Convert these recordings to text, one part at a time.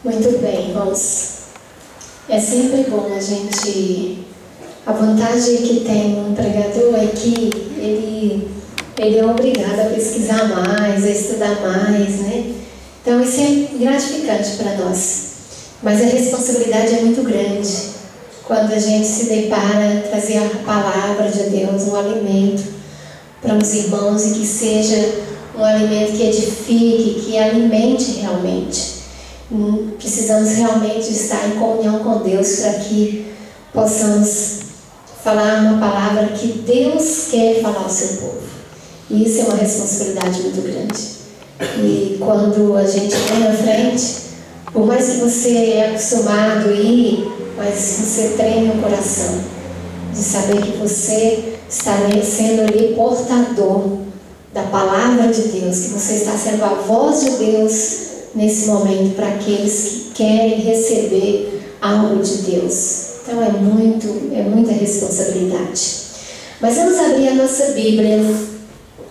Muito bem, irmãos. É sempre bom a gente... A vantagem que tem um pregador é que ele é obrigado a pesquisar mais, a estudar mais, né? Então isso é gratificante para nós. Mas a responsabilidade é muito grande quando a gente se depara trazer a palavra de Deus, um alimento para os irmãos e que seja um alimento que edifique, que alimente realmente. Precisamos realmente estar em comunhão com Deus para que possamos falar uma palavra que Deus quer falar ao seu povo. E isso é uma responsabilidade muito grande. E quando a gente vem à frente, por mais que você é acostumado a ir, mas você treine o coração de saber que você está sendo ali portador da palavra de Deus, que você está sendo a voz de Deus nesse momento para aqueles que querem receber algo de Deus. Então é muita responsabilidade. Mas vamos abrir a nossa Bíblia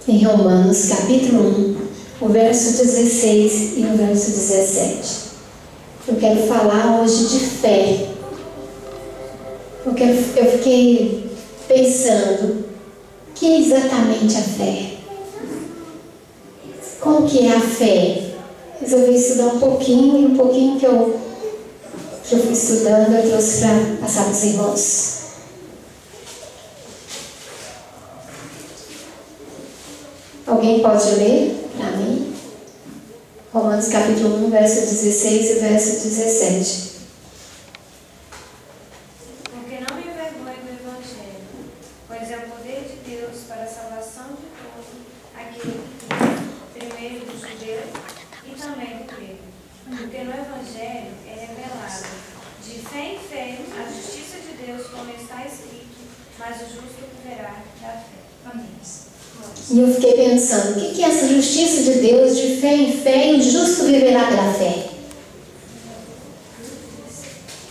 em Romanos capítulo 1, o verso 16 e o verso 17. Eu quero falar hoje de fé. Eu fiquei pensando, o que é exatamente a fé? Como que é a fé? Resolvi estudar um pouquinho que eu fui estudando, eu trouxe para passar para os irmãos. Alguém pode ler para mim? Romanos capítulo 1, verso 16 e verso 17. Porque não me envergonho do Evangelho, pois é o poder de Deus para a salvação de todo aquele que crê, primeiro do judeu e também do grego. Porque no Evangelho é revelado, de fé em fé, a justiça de Deus, como está escrito, mas o justo viverá da fé. Amém. E eu fiquei pensando, o que é essa justiça de Deus, de fé em fé, e o justo viverá pela fé?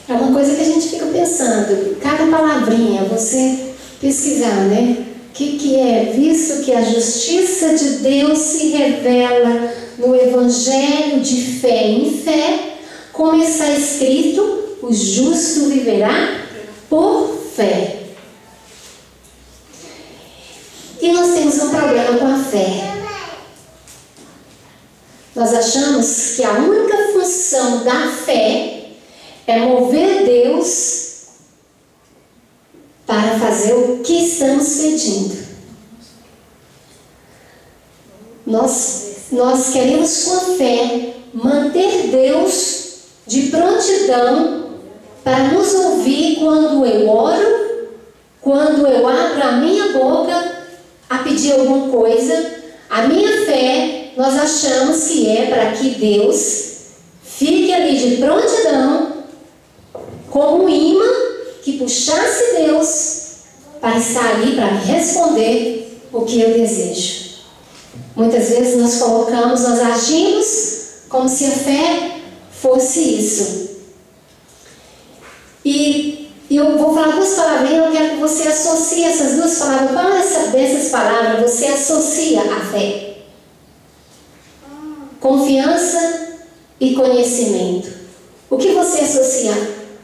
É uma coisa que a gente fica pensando, cada palavrinha, você pesquisar, né? O que é? Visto que a justiça de Deus se revela no Evangelho de fé em fé, como está escrito, o justo viverá por fé. E nós temos um problema com a fé. Nós achamos que a única função da fé é mover Deus para fazer o que estamos pedindo. Nós queremos com a fé manter Deus de prontidão para nos ouvir quando eu oro, quando eu abro a minha boca a pedir alguma coisa. A minha fé, nós achamos que é para que Deus fique ali de prontidão, como um imã que puxasse Deus para estar ali para me responder o que eu desejo. Muitas vezes nós agimos como se a fé fosse isso. E eu vou falar duas palavrinhas, eu quero que você associe essas duas palavras. Qual dessas palavras você associa a fé? Confiança e conhecimento. O que você associa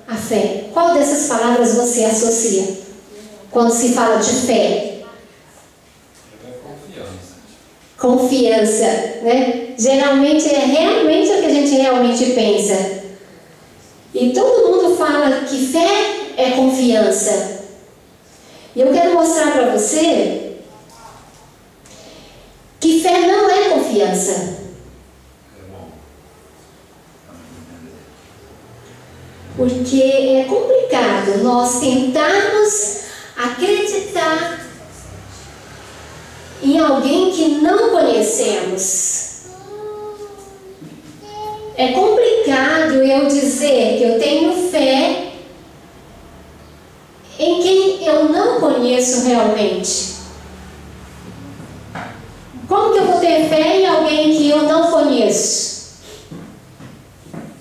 à fé? Qual dessas palavras você associa quando se fala de fé? Confiança, né? Geralmente é realmente o que a gente realmente pensa. E todo mundo fala que fé é confiança. E eu quero mostrar para você que fé não é confiança. Porque é complicado nós tentarmos acreditar em alguém que não conhecemos. É complicado eu dizer que eu tenho fé em quem eu não conheço realmente. Como que eu vou ter fé em alguém que eu não conheço?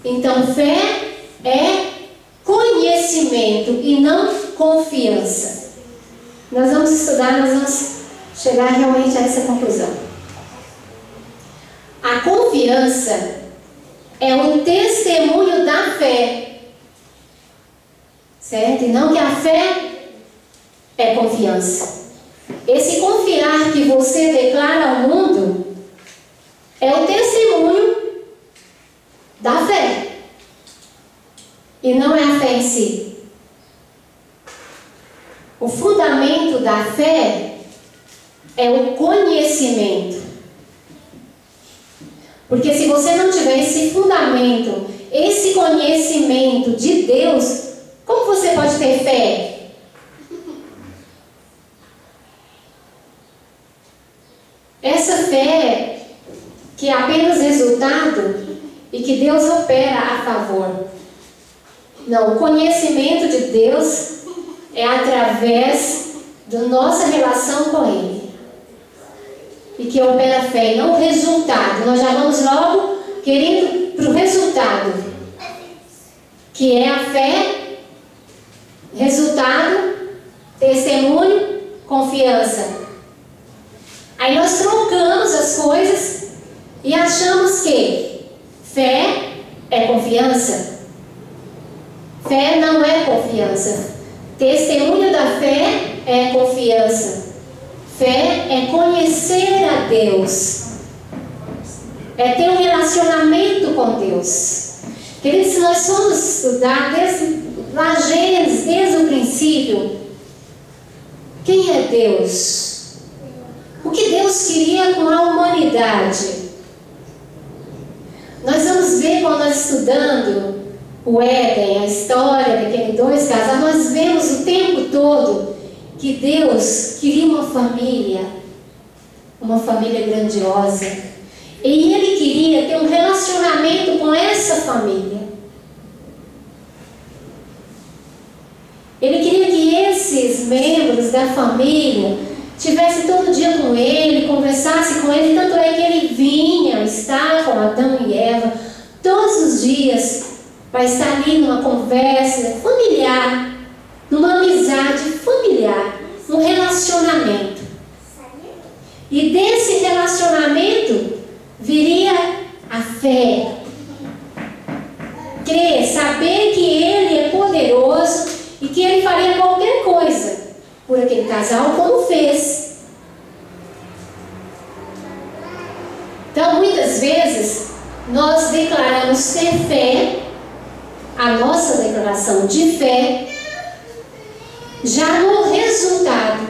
Então, fé é conhecimento e não confiança. Nós vamos estudar, nós vamos chegar realmente a essa conclusão. A confiança é o testemunho da fé. Certo? E não que a fé é confiança. Esse confiar que você declara ao mundo é o testemunho da fé. E não é a fé em si. O fundamento da fé é o conhecimento. Porque se você não tiver esse fundamento, esse conhecimento de Deus, como você pode ter fé? Essa fé que é apenas resultado e que Deus opera a favor. Não, o conhecimento de Deus é através da nossa relação com Ele. E que opera a fé, e não o resultado. Nós já vamos logo querendo para o resultado, que é a fé, resultado, testemunho, confiança. Aí nós trocamos as coisas e achamos que fé é confiança. Fé não é confiança. Testemunho da fé é confiança. Fé é conhecer a Deus. É ter um relacionamento com Deus. Queridos, se nós formos estudar desde lá Gênesis, desde o princípio, quem é Deus? O que Deus queria com a humanidade? Nós vamos ver quando nós estudando o Éden, a história daqueles dois casais, nós vemos o tempo todo que Deus queria uma família grandiosa. E Ele queria ter um relacionamento com essa família. Ele queria que esses membros da família estivessem todo dia com Ele, conversassem com Ele. Tanto é que Ele vinha estar com Adão e Eva todos os dias para estar ali numa conversa familiar, numa amizade familiar, um relacionamento. E desse relacionamento viria a fé. Crer, saber que Ele é poderoso e que Ele faria qualquer coisa por aquele casal, como fez. Então, muitas vezes, nós declaramos ter fé, a nossa declaração de fé, já no resultado,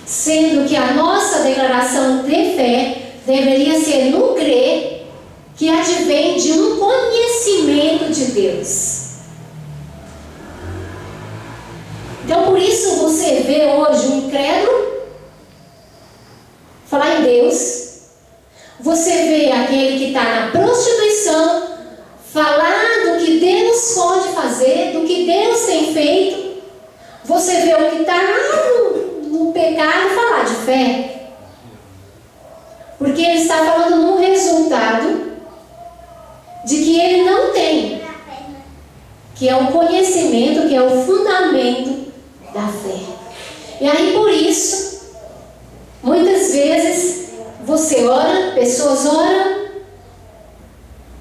sendo que a nossa declaração de fé deveria ser no crer, que advém de um conhecimento de Deus. Então, por isso você vê hoje um incrédulo falar em Deus. Você vê aquele que está na prostituição falar do que Deus pode fazer, do que Deus tem feito. Você vê o que está lá no pecado falar de fé. Porque ele está falando num resultado de que ele não tem, que é o conhecimento, que é o fundamento da fé. E aí, por isso, muitas vezes você ora, pessoas oram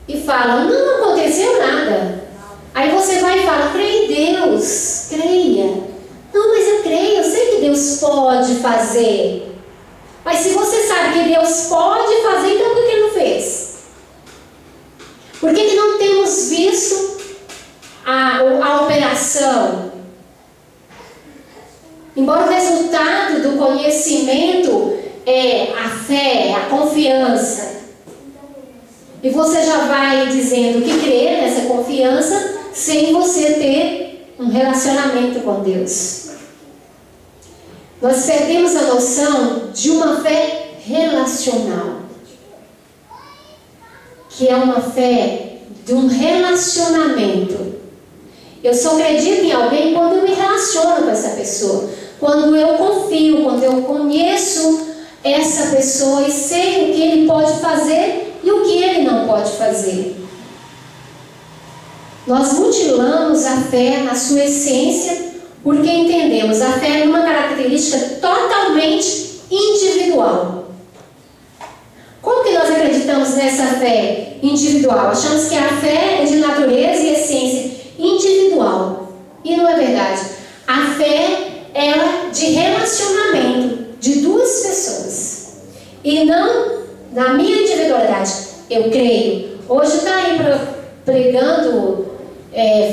e falam: não aconteceu nada. Aí você vai e fala: creia em Deus, creia. Não, mas eu creio, eu sei que Deus pode fazer. Mas se você sabe que Deus pode fazer, então por que não fez? Por que não temos visto a operação? Embora o resultado do conhecimento é a fé, a confiança. E você já vai dizendo que crê nessa confiança sem você ter um relacionamento com Deus. Nós perdemos a noção de uma fé relacional, que é uma fé de um relacionamento. Eu só acredito em alguém quando eu me relaciono com essa pessoa, quando eu confio, quando eu conheço essa pessoa e sei o que ele pode fazer e o que ele não pode fazer. Nós mutilamos a fé na sua essência porque entendemos a fé uma característica totalmente individual. Como que nós acreditamos acreditamos nessa fé individual. Achamos que a fé é de natureza e essência individual. E não é verdade. A fé é de relacionamento de duas pessoas. E não na minha individualidade. Eu creio. Hoje está aí pregando,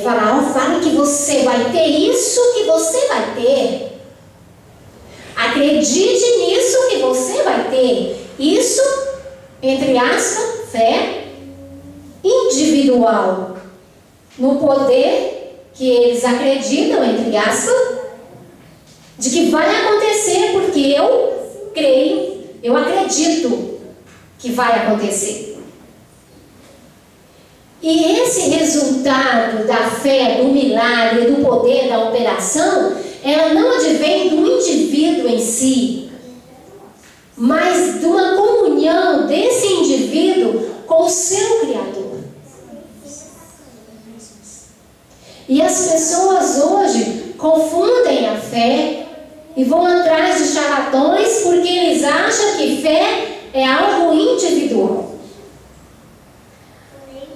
fala que você vai ter isso que você vai ter. Acredite nisso que você vai ter. Isso, entre aspas, fé individual. No poder que eles acreditam, entre aspas, de que vai acontecer, porque eu creio, eu acredito que vai acontecer. E esse resultado da fé, do milagre, do poder, da operação, ela não advém do indivíduo em si, mas de uma comunhão desse indivíduo com o seu Criador. E as pessoas hoje confundem a fé e vão atrás de charlatões porque eles acham que fé é algo individual.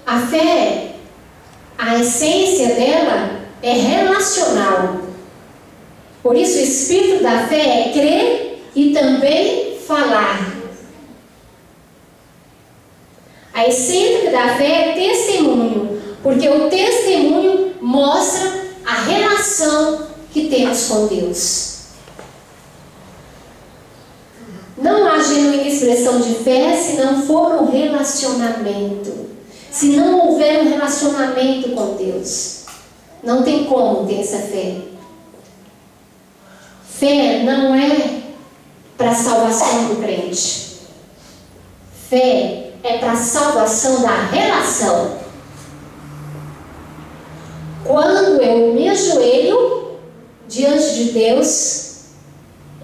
A fé, a essência dela é relacional. Por isso o espírito da fé é crer e também falar. A essência da fé é testemunho, porque o testemunho mostra a relação que temos com Deus. Não há genuína expressão de fé se não for um relacionamento. Se não houver um relacionamento com Deus, não tem como ter essa fé. Fé não é para a salvação do crente. Fé é para a salvação da relação. Quando eu me ajoelho diante de Deus,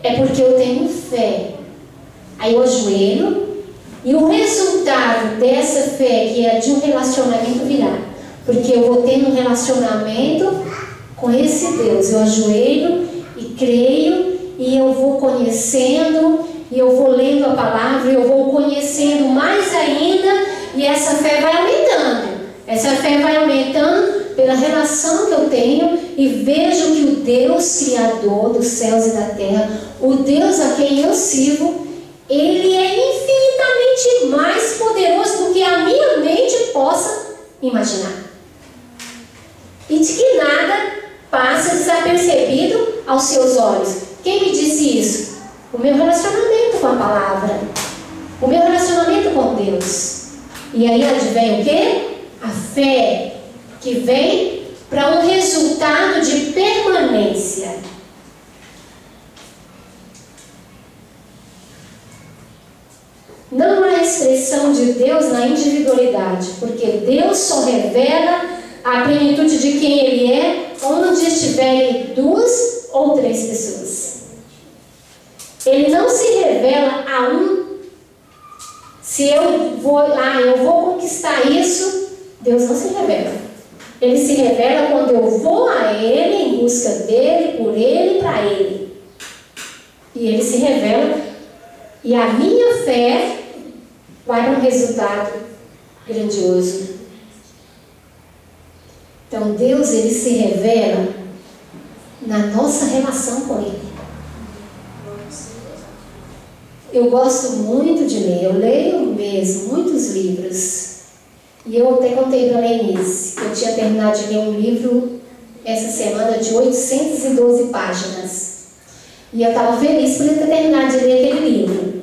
é porque eu tenho fé. Aí eu ajoelho e o resultado dessa fé, que é de um relacionamento, virá. Porque eu vou tendo um relacionamento com esse Deus. Eu ajoelho e creio, e eu vou conhecendo, e eu vou lendo a palavra, e eu vou conhecendo mais ainda, e essa fé vai aumentando. Essa fé vai aumentando pela relação que eu tenho, e vejo que o Deus Criador dos céus e da terra, o Deus a quem eu sirvo, Ele é infinitamente mais poderoso do que a minha mente possa imaginar. E de que nada passa desapercebido aos seus olhos. Quem me disse isso? O meu relacionamento com a palavra. O meu relacionamento com Deus. E aí advém o quê? A fé que vem para um resultado de permanência. Não há expressão de Deus na individualidade, porque Deus só revela a plenitude de quem Ele é onde estiverem duas ou três pessoas. Ele não se revela a um. Se eu vou conquistar isso, Deus não se revela. Ele se revela quando eu vou a Ele, em busca dEle, por Ele, para Ele. E Ele se revela, e a minha fé vai para um resultado grandioso. Então Deus, Ele se revela na nossa relação com Ele. Eu gosto muito de ler, eu leio mesmo muitos livros. E eu até contei para a Lenice que eu tinha terminado de ler um livro essa semana de 812 páginas. E eu estava feliz por eu ter terminado de ler aquele livro.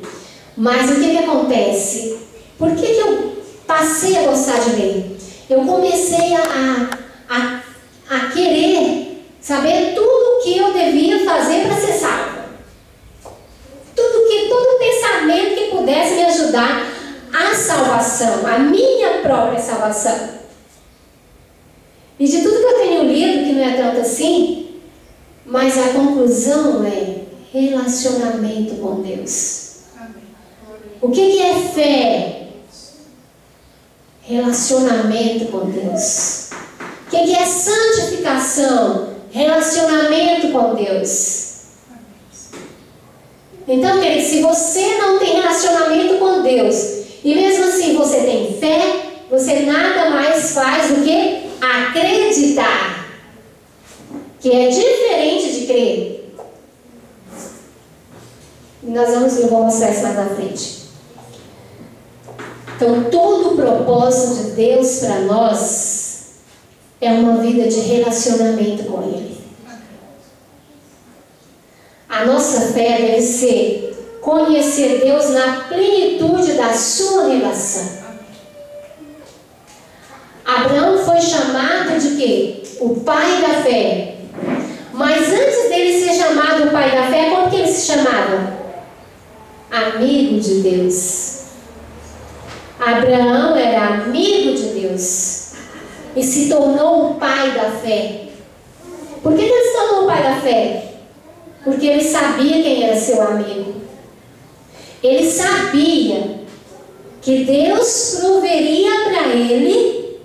Mas o que acontece? Por que eu passei a gostar de ler? Eu comecei a querer saber tudo o que eu devia fazer para ser salva. Todo pensamento que pudesse me ajudar à salvação, à minha própria salvação. E de tudo que eu tenho lido, que não é tanto assim, mas a conclusão é relacionamento com Deus. O que é fé? Relacionamento com Deus. O que é santificação? Relacionamento com Deus. Então, querido, se você não tem relacionamento com Deus, e mesmo assim você tem fé, você nada mais faz do que acreditar, que é diferente de crer. Eu vou mostrar isso mais na frente. Então, todo o propósito de Deus para nós é uma vida de relacionamento com Ele. A nossa fé deve ser conhecer Deus na plenitude da sua relação. Abraão foi chamado de quê? O pai da fé. Mas antes dele ser chamado o pai da fé, como que ele se chamava? Amigo de Deus. Abraão era amigo de Deus e se tornou o pai da fé. Por que ele se tornou o pai da fé? Porque ele sabia quem era seu amigo. Ele sabia que Deus proveria para ele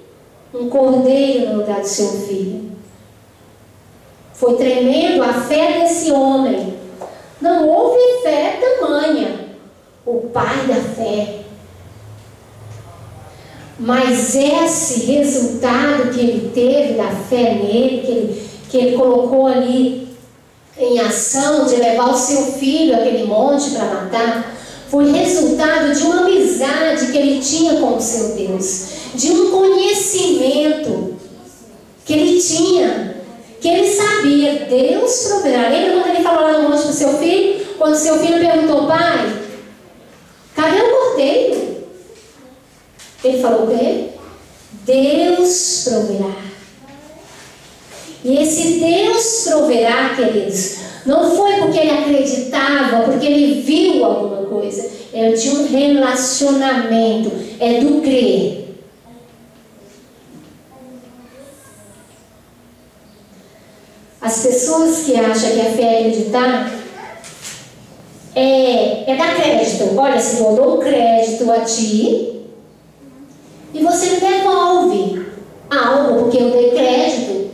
um cordeiro no lugar do seu filho. Foi tremendo a fé desse homem. Não houve fé tamanha. O pai da fé. Mas esse resultado que ele teve da fé nele, que ele colocou ali em ação, de levar o seu filho àquele monte para matar, foi resultado de uma amizade que ele tinha com o seu Deus, de um conhecimento que ele tinha, que ele sabia, Deus proverá. Lembra quando ele falou lá no monte para o seu filho? Quando o seu filho perguntou, pai, cadê o cordeiro? Ele falou o quê? Deus proverá. E esse Deus proverá, queridos, não foi porque ele acreditava, porque ele viu alguma coisa. É de um relacionamento, é do crer. As pessoas que acham que a fé é acreditar, é dar crédito. Olha, se eu dou um crédito a ti, e você me devolve algo, porque eu dei crédito.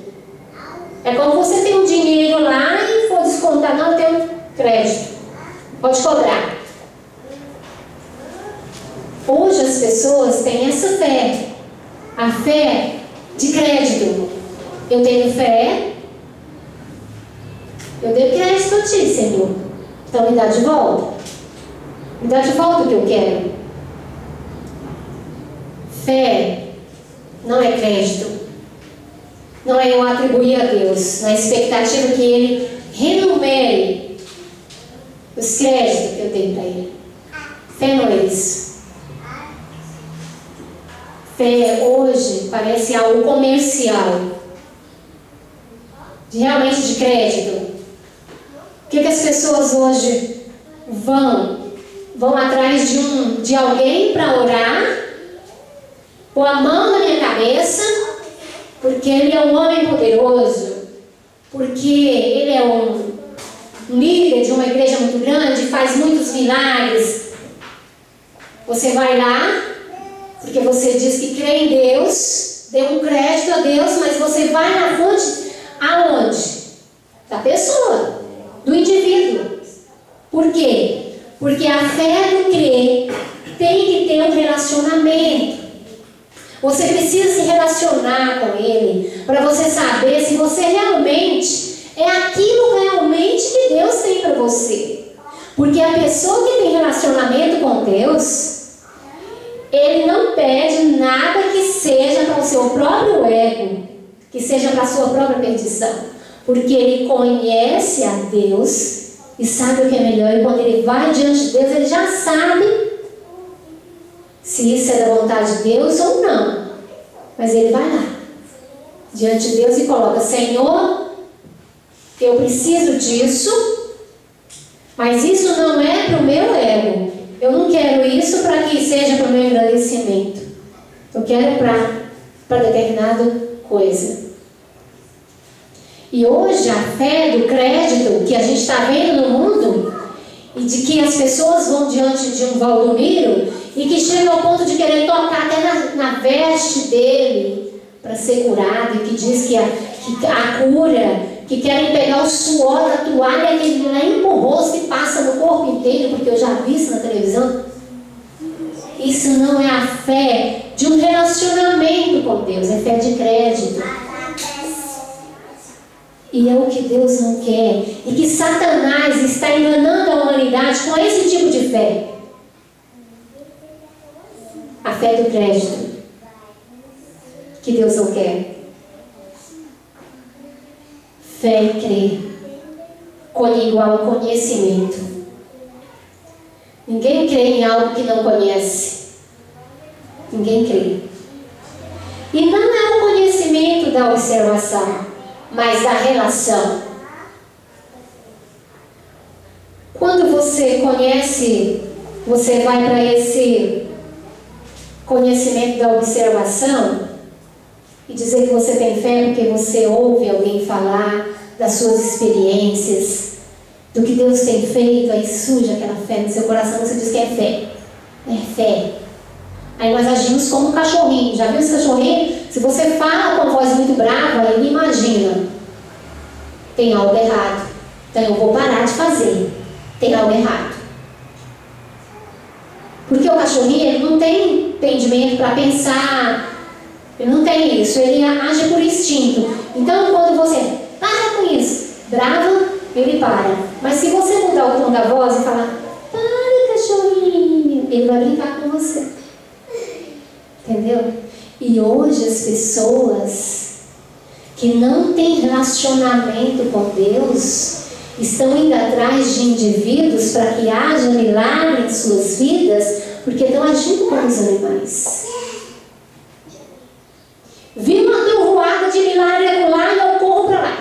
É como você tem um dinheiro lá e for descontar, não, eu tenho crédito. Pode cobrar. Hoje as pessoas têm essa fé. A fé de crédito. Eu tenho fé. Eu dei crédito a ti, Senhor. Então me dá de volta. Me dá de volta o que eu quero. Fé não é crédito. Não é eu atribuir a Deus na expectativa que Ele renumere os créditos que eu dei para Ele. Fé não é isso. Fé hoje parece algo comercial, realmente de crédito. O que as pessoas hoje vão atrás de alguém para orar, pôr a mão na minha cabeça, porque ele é um homem poderoso, porque ele é um líder de uma igreja muito grande, faz muitos milagres. Você vai lá, porque você diz que crê em Deus, deu um crédito a Deus, mas você vai na fonte aonde? Da pessoa, do indivíduo. Por quê? Porque a fé do crer tem que ter um relacionamento. Você precisa se relacionar com Ele para você saber se você realmente é aquilo realmente que Deus tem para você. Porque a pessoa que tem relacionamento com Deus, ele não pede nada que seja para o seu próprio ego, que seja para a sua própria perdição. Porque ele conhece a Deus e sabe o que é melhor. E quando ele vai diante de Deus, ele já sabe se isso é da vontade de Deus ou não. Mas ele vai lá diante de Deus e coloca: Senhor, eu preciso disso, mas isso não é para o meu ego. Eu não quero isso para que seja para o meu engrandecimento. Eu quero para determinada coisa. E hoje a fé do crédito que a gente está vendo no mundo, e de que as pessoas vão diante de um Valdomiro e que chegam ao ponto de querer tocar até na veste dele para ser curado, e que diz que a cura, que querem pegar o suor da toalha que ele limpa o rosto e passa no corpo inteiro, porque eu já vi isso na televisão. Isso não é a fé de um relacionamento com Deus, é fé de crédito. E é o que Deus não quer. E que Satanás está enganando a humanidade com esse tipo de fé. A fé do crédito. Que Deus não quer. Fé e crer. Igual ao conhecimento. Ninguém crê em algo que não conhece. Ninguém crê. E não é o conhecimento da observação, mas da relação. Quando você conhece, você vai para esse conhecimento da observação e dizer que você tem fé porque você ouve alguém falar das suas experiências, do que Deus tem feito, aí surge aquela fé no seu coração, você diz que é fé. É fé. Aí nós agimos como um cachorrinho. Já viu esse cachorrinho? Se você fala com a voz muito brava, ele imagina. Tem algo errado. Então eu vou parar de fazer. Tem algo errado. Porque o cachorrinho, ele não tem entendimento para pensar. Ele não tem isso. Ele age por instinto. Então quando você para com isso, brava, ele para. Mas se você mudar o tom da voz e falar, para, cachorrinho, ele vai brincar com você. Entendeu? E hoje as pessoas que não têm relacionamento com Deus estão indo atrás de indivíduos para que haja milagre em suas vidas, porque estão agindo como os animais. Vi uma trovoada de milagre lá e eu corro para lá.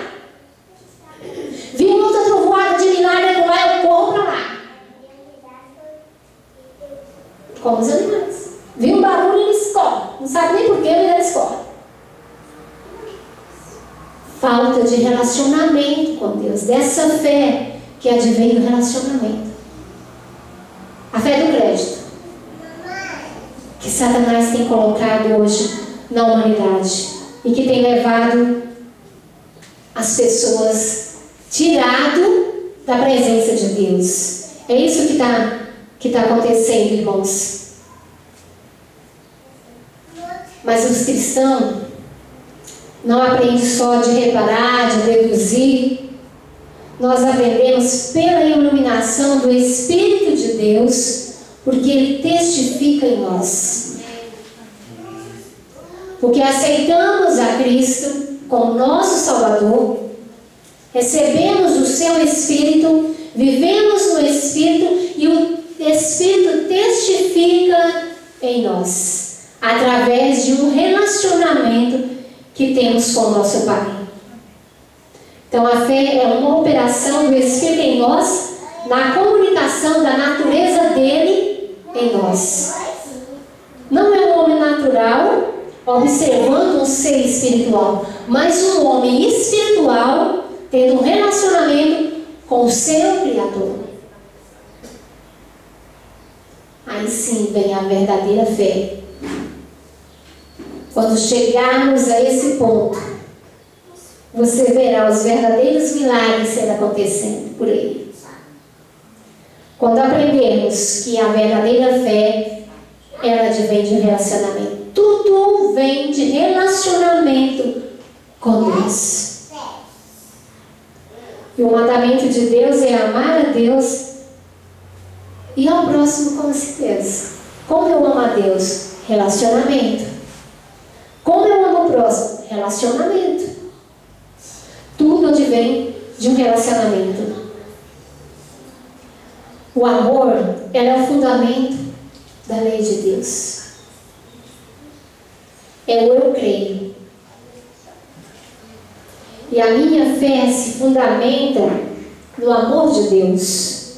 Vi uma outra trovoada de milagre lá e eu corro para lá. Como os animais. Vi um barulho e eles correm. Não sabe nem porquê, mas eles correm. Falta de relacionamento com Deus. Dessa fé que advém do relacionamento. A fé do crédito. Que Satanás tem colocado hoje na humanidade. E que tem levado as pessoas tirado da presença de Deus. É isso que está acontecendo, irmãos. Mas os cristãos não aprendem só de reparar, de deduzir. Nós aprendemos pela iluminação do Espírito de Deus, porque Ele testifica em nós. Porque aceitamos a Cristo como nosso Salvador, recebemos o Seu Espírito, vivemos no Espírito e o Espírito testifica em nós, através de um relacionamento que temos com o nosso Pai. Então a fé é uma operação do Espírito em nós, na comunicação da natureza dele em nós. Não é um homem natural observando um ser espiritual, mas um homem espiritual tendo um relacionamento com o seu Criador. Aí sim vem a verdadeira fé. Quando chegarmos a esse ponto, você verá os verdadeiros milagres sendo acontecendo por aí. Quando aprendermos que a verdadeira fé, ela advém de relacionamento. Tudo vem de relacionamento com Deus. E o mandamento de Deus é amar a Deus e ao próximo com certeza. Como eu amo a Deus? Relacionamento. Como eu amo o próximo? Relacionamento. Tudo advém de um relacionamento. O amor, ela é o fundamento da lei de Deus. É o eu creio. E a minha fé se fundamenta no amor de Deus.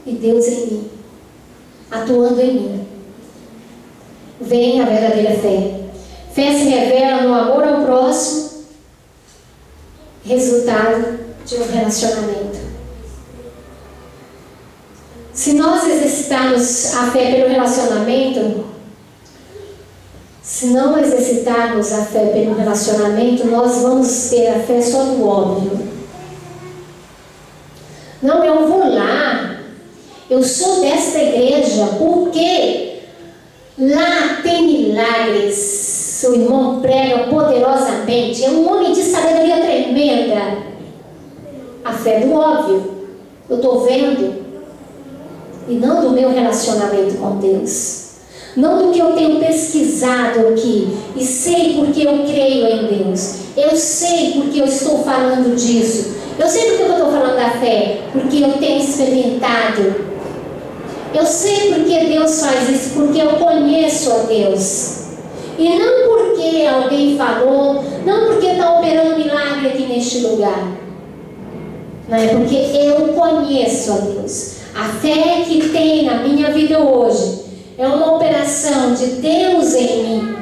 E Deus em mim, atuando em mim. Vem a verdadeira fé. Fé se revela no amor ao próximo, resultado de um relacionamento. Se nós exercitarmos a fé pelo relacionamento, se não exercitarmos a fé pelo relacionamento, nós vamos ter a fé só do óbvio. Não, eu vou lá, eu sou desta igreja, porque Lá tem milagres. O irmão prega poderosamente. É um homem de sabedoria tremenda. A fé do óbvio. Eu estou vendo. E não do meu relacionamento com Deus. Não do que eu tenho pesquisado aqui. E sei porque eu creio em Deus. Eu sei porque eu estou falando disso. Eu sei porque eu estou falando da fé. Porque eu tenho experimentado. Eu sei porque Deus faz isso. Porque eu conheço a Deus. E não porque alguém falou. Não porque está operando milagre aqui neste lugar. Não é porque eu conheço a Deus. A fé que tem na minha vida hoje é uma operação de Deus em mim.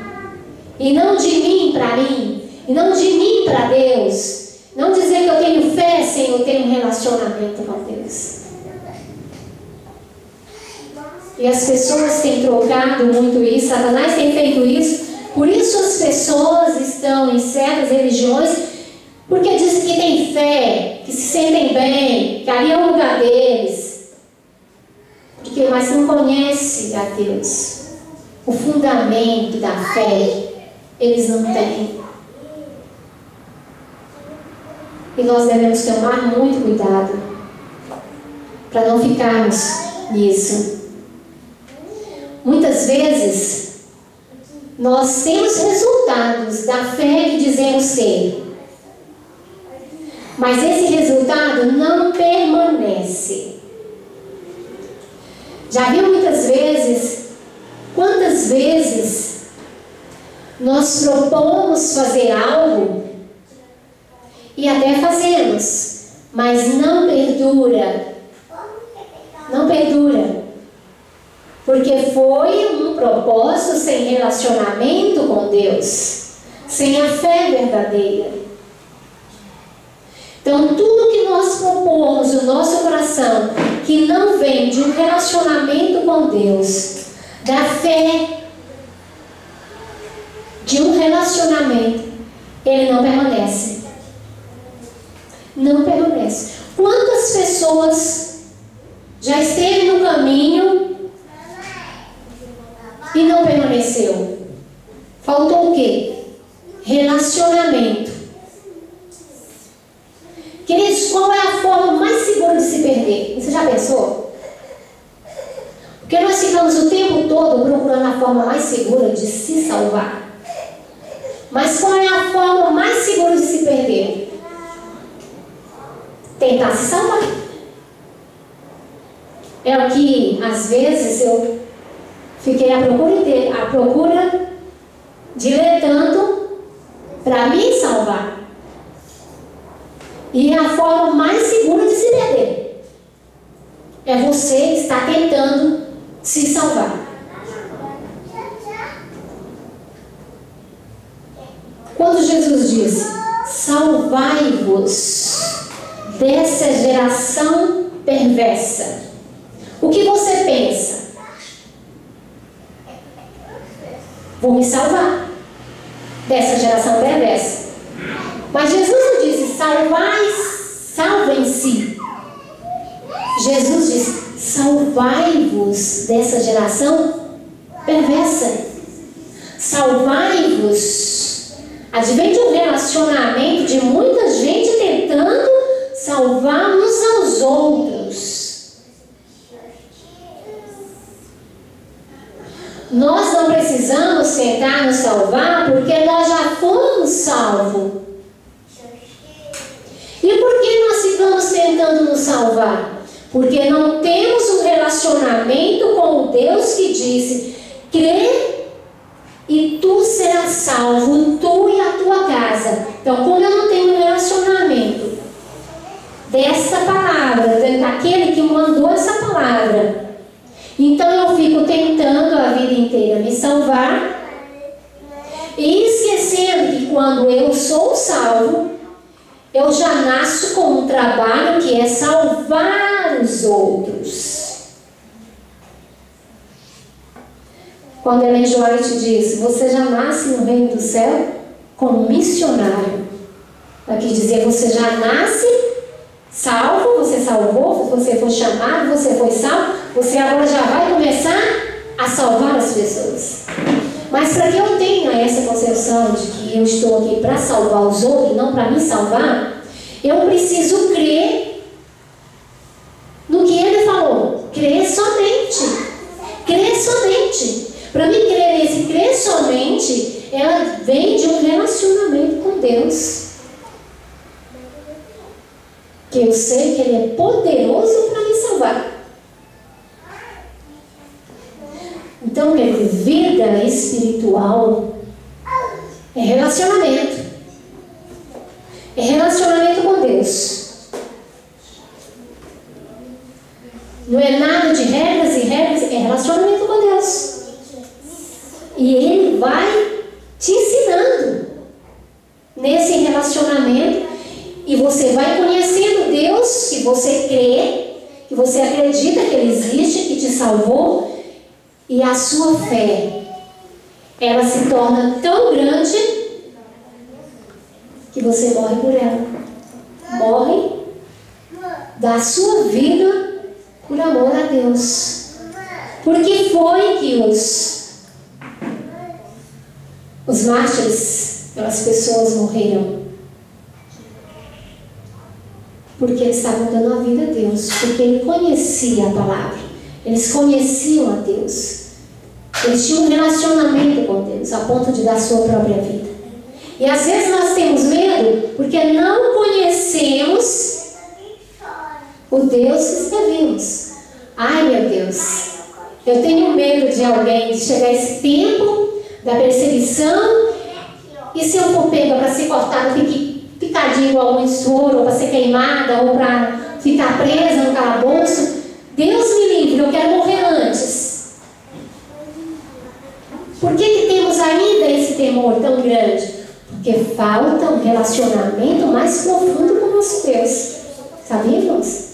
E não de mim para mim. E não de mim para Deus. Não dizer que eu tenho fé sem eu ter um relacionamento com Deus. E as pessoas têm trocado muito isso. Satanás tem feito isso. Por isso as pessoas estão em certas religiões. Porque dizem que tem fé. Que se sentem bem. Que ali é o lugar deles. Mas não conhece a Deus. O fundamento da fé eles não têm. E nós devemos tomar muito cuidado para não ficarmos nisso. Muitas vezes nós temos resultados da fé que dizemos ter, mas esse resultado não permanece. Já viu muitas vezes, quantas vezes nós propomos fazer algo e até fazemos, mas não perdura. Não perdura. Porque foi um propósito sem relacionamento com Deus, sem a fé verdadeira. Então, tudo que nós propomos no nosso coração, que não vem de um relacionamento com Deus, da fé, de um relacionamento, ele não permanece. Não permanece. Quantas pessoas já esteve no caminho e não permaneceu? Faltou o quê? Relacionamento. Queridos, qual é a forma mais segura de se perder? Você já pensou? Porque nós ficamos o tempo todo procurando a forma mais segura de se salvar. Mas qual é a forma mais segura de se perder? Tentar se salvar. É o que, às vezes, eu fiquei à procura de ler tanto para me salvar. E é a forma mais segura de se perder. É você estar tentando se salvar. Quando Jesus disse: salvai-vos dessa geração perversa, o que você pensa? Vou me salvar dessa geração perversa. Mas Jesus não disse: salvem-se. Jesus disse: salvai-vos dessa geração perversa. Salvai-vos. Advém de um relacionamento de muita gente tentando salvar uns aos outros. Nós não precisamos tentar nos salvar porque nós já fomos salvos. E por que nós ficamos tentando nos salvar? Porque não temos um relacionamento com o Deus que disse: crê e tu serás salvo, tu e a tua casa. Então, como eu não tenho um relacionamento dessa palavra, daquele que mandou essa palavra, então eu fico tentando a vida inteira me salvar e esquecendo que quando eu sou salvo, eu já nasço com um trabalho que é salvar os outros. Quando Ellen G. White diz: você já nasce no reino do céu como missionário. Aqui dizia: você já nasce salvo, você salvou, você foi chamado, você foi salvo, você agora já vai começar a salvar as pessoas. Mas para que eu tenha essa concepção de que eu estou aqui para salvar os outros, não para me salvar, eu preciso crer no que ele falou. Crer somente. Crer somente. Para mim crer nesse crer somente, ela vem de um relacionamento com Deus. Que eu sei que Ele é poderoso para me salvar. Então, vida espiritual é relacionamento. É relacionamento com Deus. Não é nada de regras e regras, é relacionamento com Deus. E Ele vai te ensinando nesse relacionamento. E você vai conhecendo Deus, que você crê, que você acredita que Ele existe, que te salvou. E a sua fé, ela se torna tão grande que você morre por ela. Morre da sua vida por amor a Deus. Porque foi que os mártires, aquelas pessoas morreram. Porque eles estavam dando a vida a Deus. Porque ele conhecia a palavra. Eles conheciam a Deus. Eles tinham um relacionamento com Deus, a ponto de dar sua própria vida. E às vezes nós temos medo porque não conhecemos o Deus que servimos. Ai, meu Deus, eu tenho medo de alguém, de chegar esse tempo da perseguição, e se eu for pega para ser cortada, picadinho igual um estouro, ou para ser queimada, ou para ficar presa no calabouço. Deus me livre, eu quero morrer antes. Por que temos ainda esse temor tão grande? Porque falta um relacionamento mais profundo com o nosso Deus. Sabia, irmãos?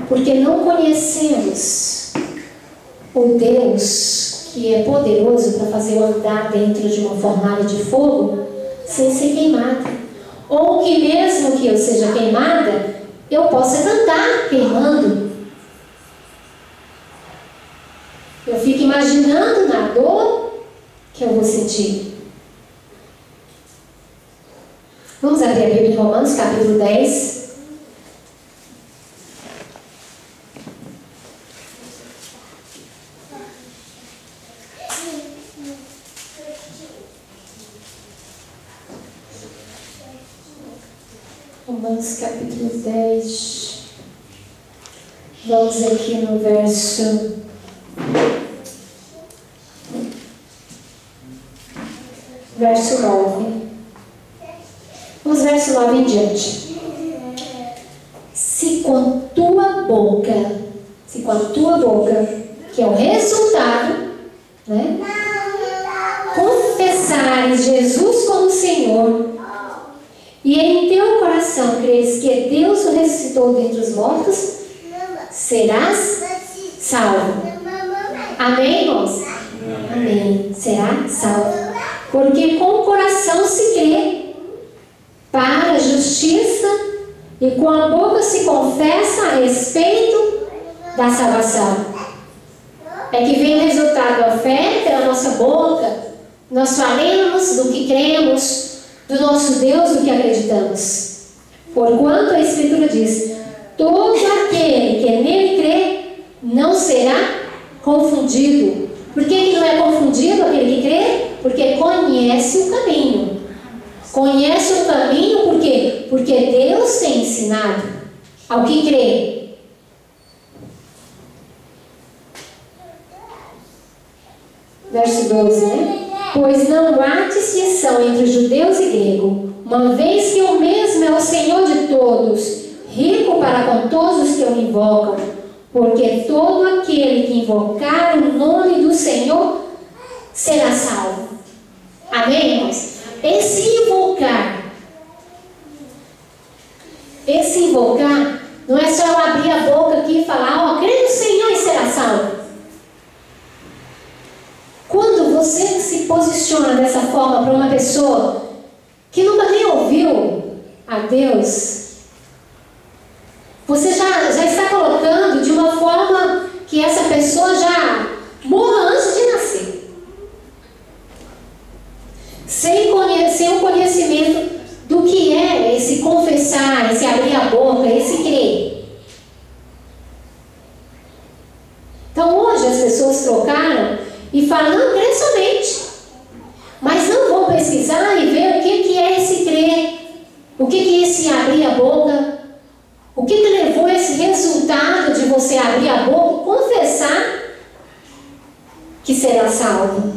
Porque não conhecemos o Deus que é poderoso para fazer eu andar dentro de uma fornalha de fogo sem ser queimada. Ou que mesmo que eu seja queimada, eu possa cantar queimando. Eu fico imaginando na dor que eu vou sentir. Vamos abrir a Bíblia em Romanos, capítulo 10. Romanos, capítulo 10. Vamos aqui no verso 9. Vamos verso 9 em diante. Se com a tua boca, que é o resultado, né, confessares Jesus como Senhor, e em teu coração creres que Deus o ressuscitou dentre os mortos, serás salvo. Amém, irmãos? Amém. Será salvo. Porque com o coração se crê para a justiça e com a boca se confessa a respeito da salvação. É que vem o resultado da fé pela nossa boca. Nós falamos do que cremos, do nosso Deus, do que acreditamos. Porquanto a Escritura diz: todo aquele que nele crê não será confundido. Por que não é confundido aquele que crê? Porque conhece o caminho. Conhece o caminho por quê? Porque Deus tem ensinado ao que crê. Verso 12, né? Pois não há distinção entre judeus e grego, uma vez que o mesmo é o Senhor de todos, rico para com todos os que o invocam, porque todo aquele que invocar o nome do Senhor será salvo. Amém, irmãos? Esse invocar não é só eu abrir a boca aqui e falar: ó, crê no Senhor e será salvo. Quando você se posiciona dessa forma para uma pessoa que nunca nem ouviu a Deus, você já está colocando de uma forma hoje as pessoas trocaram e falam, não, crê somente. Mas não vão pesquisar e ver o que é esse crer. O que é esse abrir a boca. O que levou esse resultado de você abrir a boca e confessar que será salvo.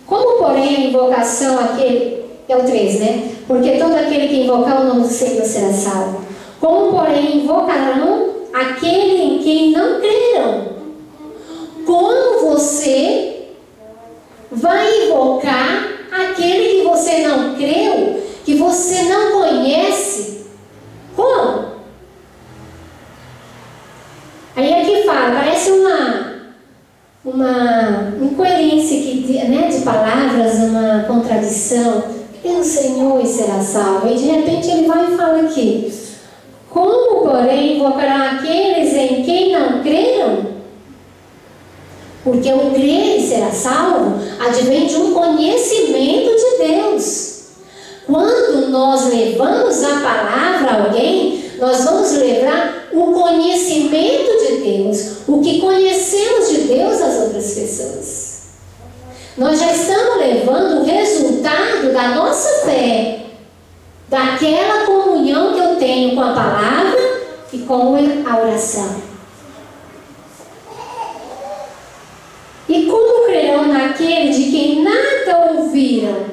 Como, porém, a invocação, aquele, é o 3, né? Porque todo aquele que invocar o nome do Senhor será salvo. Como, porém, invocarão aquele em quem não crerão? Como você vai invocar aquele que você não creu, que você não conhece? Como? Aí aqui fala, parece uma incoerência aqui, né, de palavras, uma contradição. Crê no Senhor e será salvo. E de repente ele vai e fala aqui, como, porém, invocarão aqueles em quem não creram? Porque o crer e será salvo advém de um conhecimento de Deus. Quando nós levamos a palavra a alguém, nós vamos levar o conhecimento de Deus, o que conhecemos de Deus às outras pessoas. Nós já estamos levando o resultado da nossa fé, daquela comunhão que eu tenho com a palavra e com a oração. E como crerão naquele de quem nada ouviram?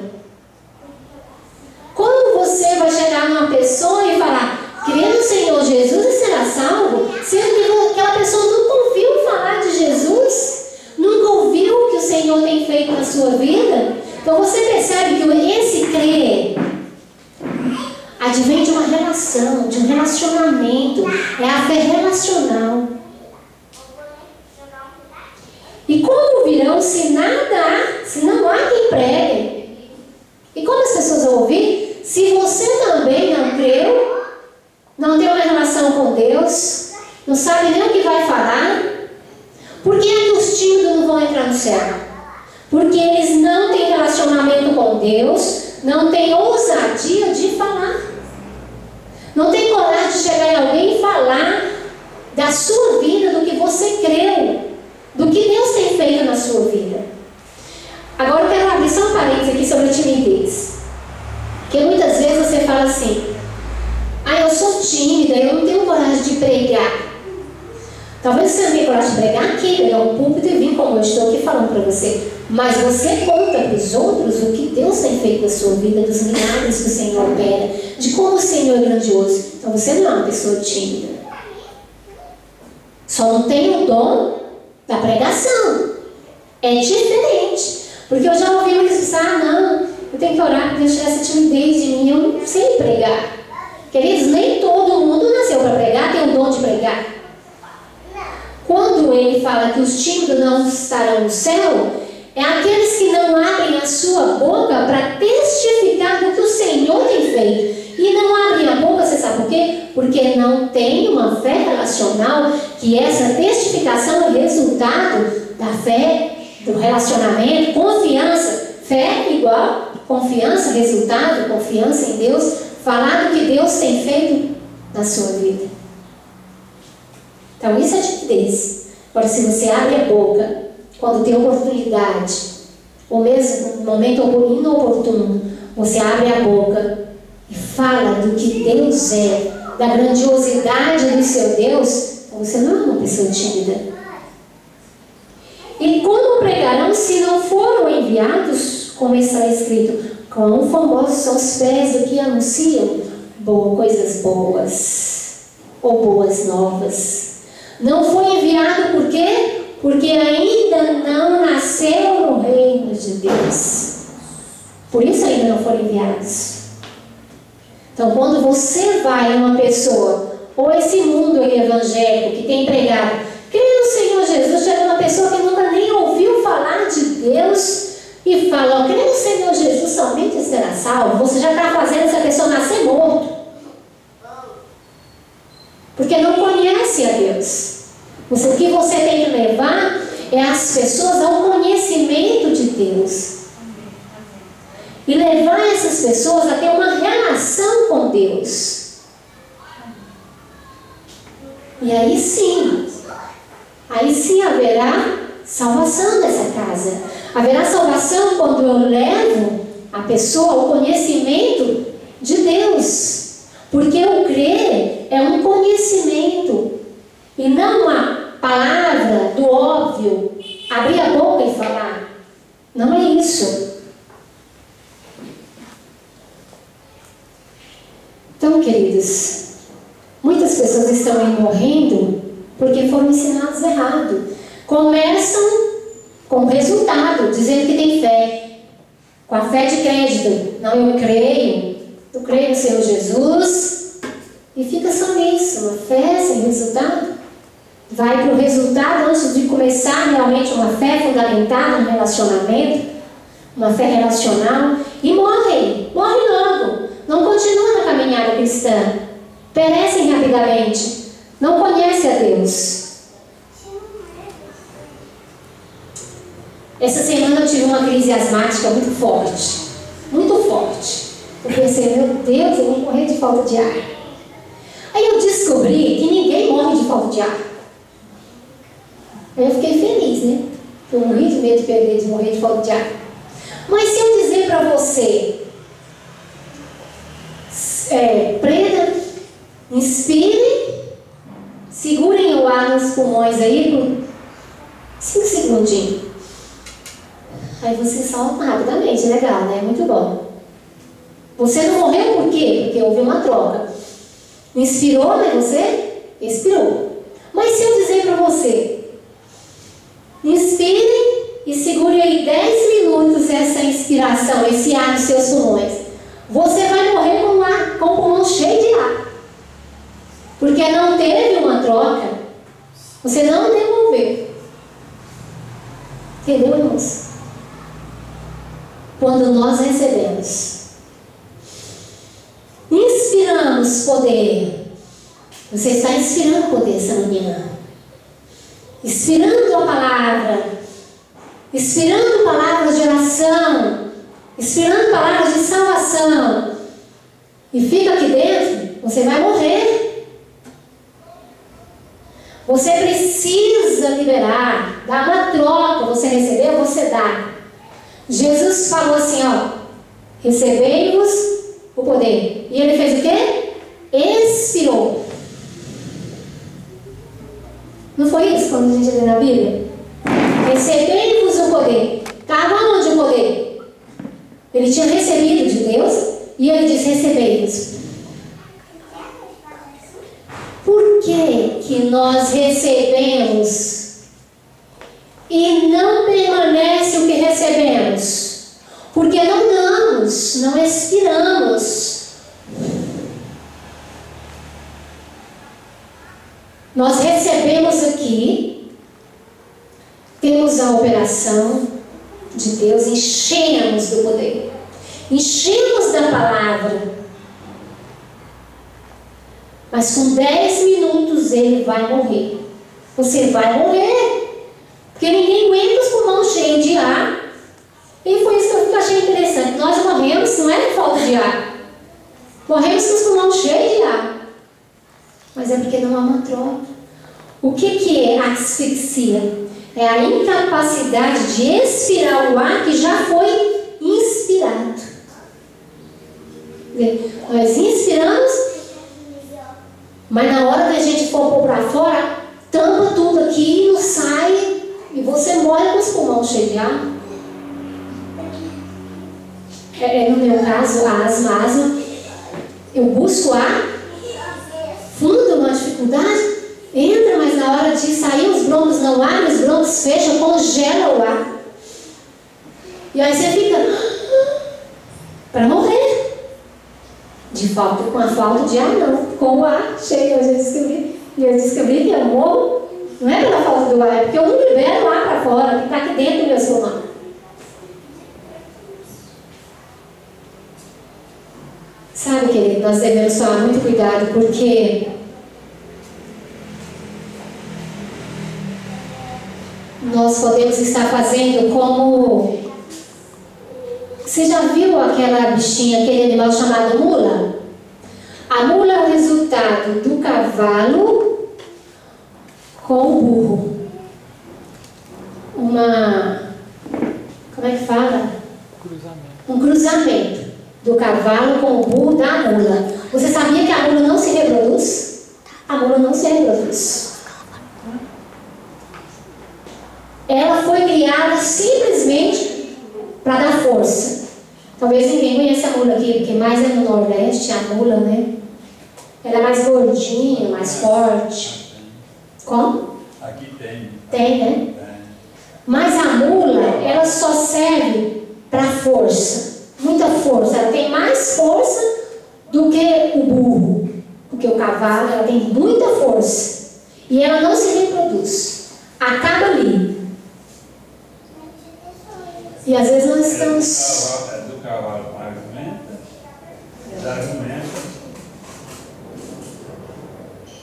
Como você vai chegar numa pessoa e falar, crê no Senhor Jesus e será salvo, sendo que aquela pessoa nunca ouviu falar de Jesus, nunca ouviu o que o Senhor tem feito na sua vida? Então você percebe que esse crer advém de uma relação, de um relacionamento, é a fé relacional. E como virão se não há quem pregue? E como as pessoas vão ouvir? Se você também não creu, não tem uma relação com Deus, não sabe nem o que vai falar, por que é que os tímidos não vão entrar no céu? Porque eles não têm relacionamento com Deus, não têm ousadia de falar. Não tem coragem de chegar em alguém e falar da sua vida, do que você creu, do que Deus tem feito na sua vida. Agora eu quero abrir só um parênteses aqui sobre a timidez. Porque muitas vezes você fala assim, eu sou tímida, eu não tenho coragem de pregar. Talvez você não tenha coragem de pregar aqui, pegar um púlpito e vir como eu estou aqui falando para você. Mas você conta para os outros o que Deus tem feito na sua vida, dos milagres que o Senhor opera, de como o Senhor é grandioso. Então você não é uma pessoa tímida. Só não tem o dom da pregação. É diferente. Porque eu já ouvi eles dizer, não, eu tenho que orar para Deus tirar essa timidez de mim, eu não sei pregar. Queridos, nem todo mundo nasceu para pregar, tem o dom de pregar. Quando ele fala que os tímidos não estarão no céu, é aqueles que não abrem a sua boca para testificar do que o Senhor tem feito. E não abrem a boca, você sabe por quê? Porque não tem uma fé relacional, que essa testificação é resultado da fé, do relacionamento, confiança. Fé igual, confiança, resultado, confiança em Deus, falar do que Deus tem feito na sua vida. Então isso é timidez. Agora, se você abre a boca quando tem oportunidade, ou mesmo no momento inoportuno, você abre a boca e fala do que Deus é, da grandiosidade do seu Deus, então você não é uma pessoa tímida. E como pregarão se não foram enviados, como está escrito, quão famosos são os pés do que anunciam coisas boas, ou boas novas. Não foi enviado por quê? Porque ainda não nasceu no reino de Deus. Por isso ainda não foram enviados. Então, quando você vai numa pessoa, ou esse mundo aí evangélico que tem pregado, crê no Senhor Jesus, chega uma pessoa que nunca nem ouviu falar de Deus e fala, crê no Senhor Jesus, somente será salvo. Você já está fazendo essa pessoa nascer morto. Porque não conhece a Deus. O que você tem que levar é as pessoas ao conhecimento de Deus. E levar essas pessoas a ter uma relação com Deus. E aí sim, aí sim haverá salvação nessa casa. Haverá salvação quando eu levo a pessoa ao conhecimento de Deus. Porque o crer é um conhecimento e não uma palavra do óbvio, abrir a boca e falar. Não é isso. Então, queridos, muitas pessoas estão aí morrendo porque foram ensinados errado. Começam com resultado, dizendo que tem fé, com a fé de crédito. Não, eu creio no Senhor Jesus, e fica só nisso, uma fé sem resultado. Vai para o resultado antes de começar realmente uma fé fundamentada no relacionamento, uma fé relacional, e morre logo, não continua na caminhada cristã, perecem rapidamente, não conhecem a Deus. Essa semana eu tive uma crise asmática muito forte. Eu pensei, meu Deus, eu vou morrer de falta de ar. Aí eu descobri que ninguém morre de falta de ar. Aí eu fiquei feliz, né? Eu morri de medo de morrer de falta de ar. Mas se eu dizer para você, prenda, inspire, segurem o ar nos pulmões aí por 5 segundinhos. Aí você solta rapidamente, legal, né? Muito bom. Você não morreu por quê? Porque houve uma troca. Inspirou, né? Você expirou. Mas se eu dizer para você, inspire e segure aí 10 minutos essa inspiração, esse ar nos seus pulmões, você vai morrer com o pulmão cheio de ar. Porque não teve uma troca. Você não devolveu. Entendeu, irmãos? Quando nós recebemos, inspiramos poder. Você está inspirando poder essa manhã. Inspirando a palavra. Inspirando palavras de oração. Inspirando palavras de salvação. E fica aqui dentro, você vai morrer. Você precisa liberar. Dar uma troca. Você recebeu, você dá. Jesus falou assim, ó, recebei-vos o poder. E ele fez o quê? Expirou. Não foi isso quando a gente lê na Bíblia? Recebei-vos o poder. Estava onde o poder? Ele tinha recebido de Deus e ele disse, recebei-vos. Por que nós recebemos e não permanece o que recebemos? Porque não damos, não expiramos. Nós recebemos aqui, temos a operação de Deus, enchemos do poder, enchemos da palavra, mas com 10 minutos ele vai morrer. Você vai morrer. Porque ninguém aguenta os pulmões cheios de ar. E foi isso que eu achei interessante. Nós morremos, não é por falta de ar. Morremos com os pulmões cheios de ar. Mas é porque não há uma troca. O que é asfixia? É a incapacidade de expirar o ar que já foi inspirado. Nós inspiramos, mas na hora que a gente for pôr para fora, tampa tudo aqui e não sai. E você morre com os pulmões cheios de ar. No meu caso, a asma, eu busco ar, fundo, uma dificuldade, entra, mas na hora de sair os broncos não abrem, os broncos fecham, congela o ar. E aí você fica para morrer. Com a falta de ar não, com o ar cheio. Eu descobri que eu morro. Não é pela falta do ar, é porque eu não libero o ar para fora, que está aqui dentro do meu pulmão. Sabe, querido, nós devemos tomar muito cuidado, porque nós podemos estar fazendo como... Você já viu aquela bichinha, aquele animal chamado mula? A mula é o resultado do cavalo com o burro. do cavalo com o burro da mula. Você sabia que a mula não se reproduz? A mula não se reproduz. Ela foi criada simplesmente para dar força. Talvez ninguém conheça a mula aqui, porque mais é no Nordeste, a mula, né? Ela é mais gordinha, mais forte. Como? Aqui tem. Tem, né? Mas a mula, ela só serve para força. Muita força. Ela tem mais força do que o burro. Porque o cavalo, ela tem muita força. E ela não se reproduz. Acaba ali. E às vezes nós estamos... É do cavalo com argumenta, da jumenta.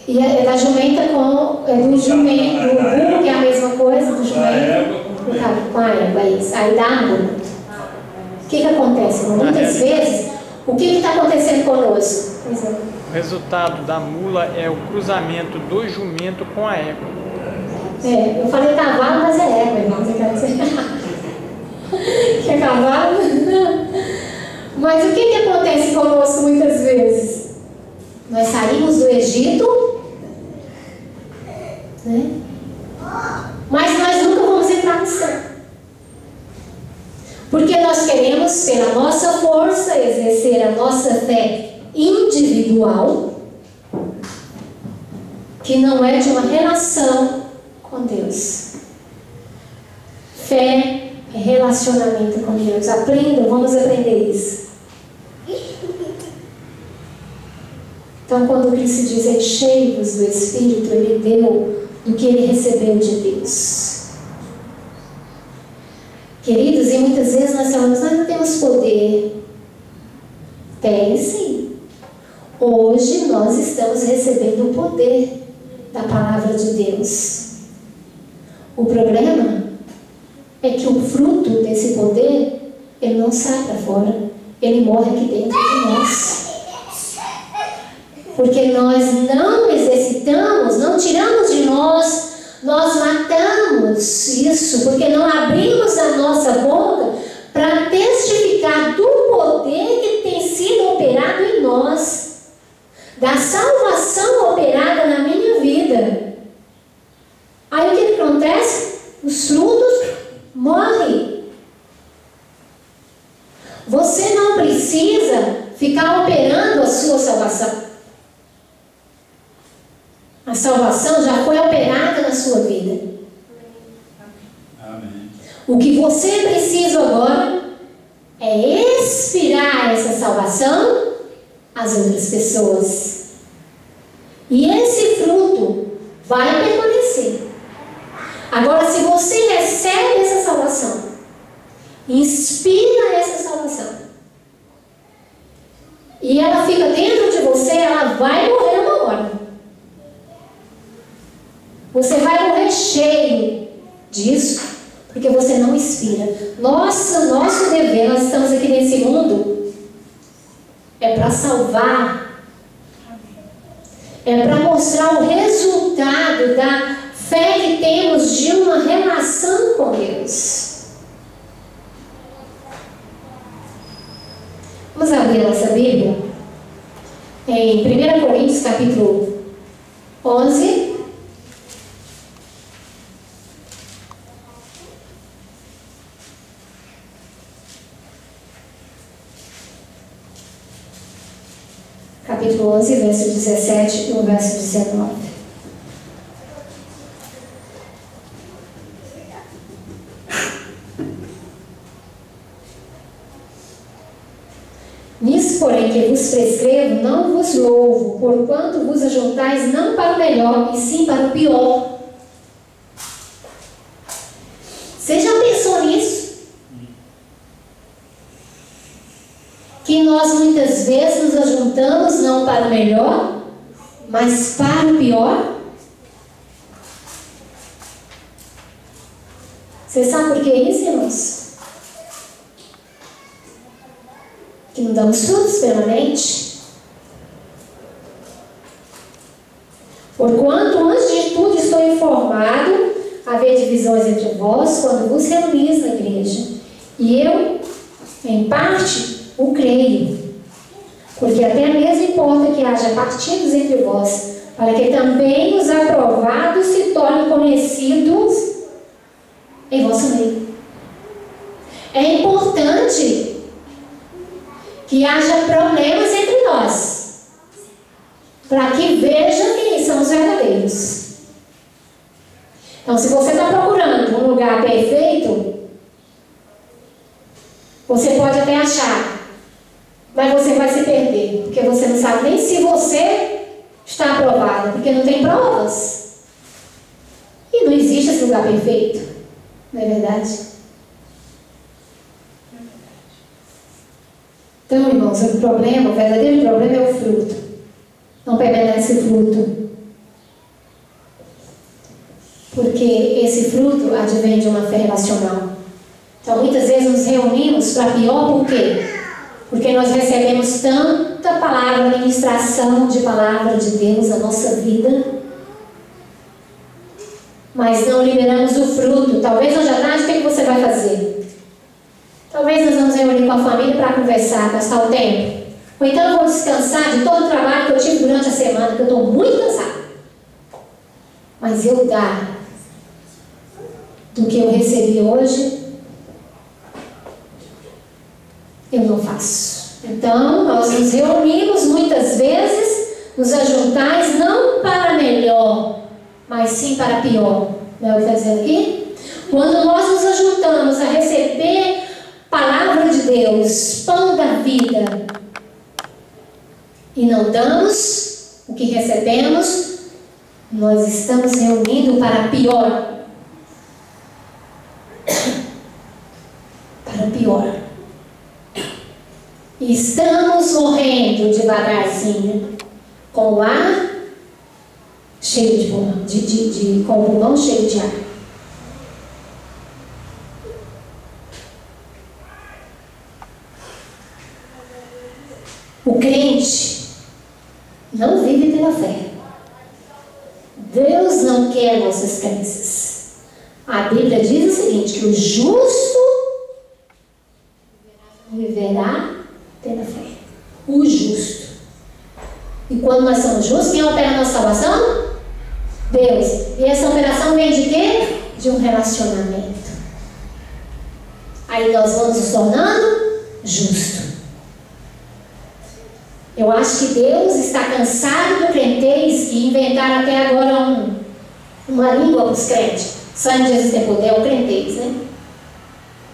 E é da jumenta com... É do jumento, do burro, que é a mesma coisa, do jumento. Com a égua, é isso. Aí dá a mula. O que acontece? Muitas vezes, o que está acontecendo conosco? O resultado da mula é o cruzamento do jumento com a égua. É, eu falei cavalo, mas é égua, irmão. Você quer dizer que é cavalo? Mas o que acontece conosco muitas vezes? Nós saímos do Egito, né? Mas nós nunca vamos entrar no céu. Porque nós queremos, pela nossa força, exercer a nossa fé individual, que não é de uma relação com Deus. Fé é relacionamento com Deus. Aprendam, vamos aprender isso. Então, quando Cristo diz enchei-vos do Espírito, Ele deu do que Ele recebeu de Deus. Queridos, e muitas vezes nós falamos, nós não temos poder. Tem sim. Hoje nós estamos recebendo o poder da palavra de Deus. O problema é que o fruto desse poder, ele não sai para fora. Ele morre aqui dentro de nós. Porque nós não exercitamos, não tiramos de nós, nós matamos isso, porque não abrimos a nossa boca para testificar do poder que tem sido operado em nós, da salvação operada na minha vida. Aí o que acontece? Os frutos morrem. Você não precisa ficar operando a sua salvação. A salvação já foi operada na sua vida. Amém. O que você precisa agora é expirar essa salvação às outras pessoas. E esse fruto vai permanecer. Agora, se você recebe essa salvação, inspira essa salvação, e ela fica dentro de você, ela vai morrer uma hora. Você vai morrer cheio disso, porque você não inspira. Nosso dever, nós estamos aqui nesse mundo, é para salvar, é para mostrar o resultado da fé que temos de uma relação com Deus. Vamos abrir a nossa Bíblia em 1 Coríntios capítulo 11. Capítulo 11, verso 17 e o verso 19. Nisso, porém, que vos prescrevo, não vos louvo, porquanto vos ajuntais não para o melhor, e sim para o pior. Você já pensou nisso? Que nós muitas vezes nos ajuntamos não para o melhor, mas para o pior? Você sabe por que isso, irmãos? Que não damos frutos permanentes. Porquanto, antes de tudo, estou informado haver divisões entre vós quando vos reunis na igreja. E eu, em parte, O creio. Porque até mesmo importa que haja partidos entre vós, para que também os aprovados se tornem conhecidos em vosso meio. É importante que haja problemas entre nós, para que vejam quem são os verdadeiros. Então, se você está procurando um lugar perfeito, você pode até achar, mas você vai se perder, porque você não sabe nem se você está aprovado, porque não tem provas. E não existe esse lugar perfeito, não é verdade? Então, irmãos, o verdadeiro problema é o fruto. Não permanece fruto. Porque esse fruto advém de uma fé relacional. Então, muitas vezes nos reunimos para pior, por quê? Porque nós recebemos tanta palavra, ministração de palavra de Deus na nossa vida, mas não liberamos o fruto. Talvez hoje à tarde, o que você vai fazer? Talvez nós vamos reunir com a família para conversar, gastar o tempo. Ou então eu vou descansar de todo o trabalho que eu tive durante a semana, porque eu estou muito cansada. Mas eu dar do que eu recebi hoje, eu não faço. Então, nós nos reunimos muitas vezes, nos ajuntais, não para melhor, mas sim para pior. Não é o que está dizendo aqui? Quando nós nos ajuntamos a receber palavra de Deus, pão da vida, e não damos o que recebemos, nós estamos reunindo para pior. Para pior. E estamos morrendo devagarzinho, com o ar cheio de pulmão, com o pulmão cheio de ar. O crente não vive pela fé. Deus não quer nossas crenças. A Bíblia diz o seguinte, que o justo viverá pela fé. O justo. E quando nós somos justos, quem opera a nossa salvação? Deus. E essa operação vem de quê? De um relacionamento. Aí nós vamos nos tornando justos. Eu acho que Deus está cansado do crentez que inventaram até agora uma língua para os crentes. Só em Jesus tem poder, é o crentez, né?